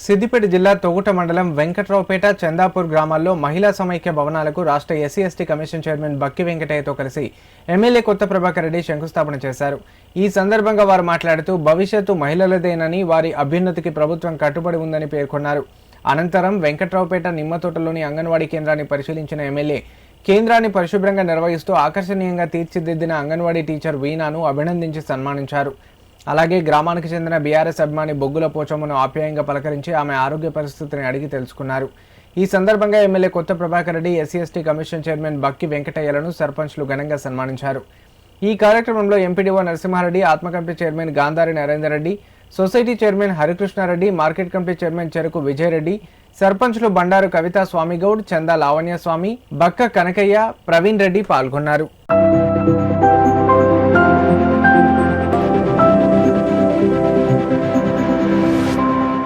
సిద్దిపేట జిల్లా తొగుట మండలం వెంకట్రావుపేట చందాపూర్ గ్రామాల్లో మహిళా సమైక్య భవనాలకు రాష్ట్ర SC ST commission chairman Bakki వెంకటయ్యతో కలిసి ఎమ్మెల్యే కొత్త ప్రభాకర్ రెడ్డి శంకుస్థాపన చేశారు. ఈ సందర్భంగా వారు మాట్లాడుతూ భవిష్యత్తు మహిళలదేనని, వారి అభ్యున్నతికి ప్రభుత్వం కట్టుబడి ఉందని పేర్కొన్నారు. అనంతరం వెంకట్రావుపేట నిమ్మతోటలోని అంగన్వాడీ కేంద్రాన్ని పరిశీలించిన ఎమ్మెల్యే కేంద్రాన్ని పరిశుభ్రంగా నిర్వహిస్తూ ఆకర్షణీయంగా తీర్చిదిద్దిన అంగన్వాడీ టీచర్ వీణాను అభినందించి సన్మానించారు. అలాగే గ్రామానికి చెందిన బీఆర్ఎస్ అభిమాని బొగ్గుల పోచమ్మను ఆప్యాయంగా పలకరించి ఆమె ఆరోగ్య పరిస్థితిని అడిగి తెలుసుకున్నారు. ఈ సందర్భంగా MLA Kotha Prabhakar Reddy, SC ST commission chairman Bakki వెంకటయ్యలను సర్పంచ్లు ఘనంగా సన్మానించారు. ఈ కార్యక్రమంలో ఎంపీడీఓ నరసింహారెడ్డి, ఆత్మ committee chairman Gandhari Narender Reddy, society chairman Harikrishna Reddy, market committee chairman Cheruku Vijaya Reddy, సర్పంచ్లు బండారు కవితా స్వామిగౌడ్, చందా లావణ్య స్వామి, బక్క కనకయ్య, ప్రవీణ్ రెడ్డి పాల్గొన్నారు.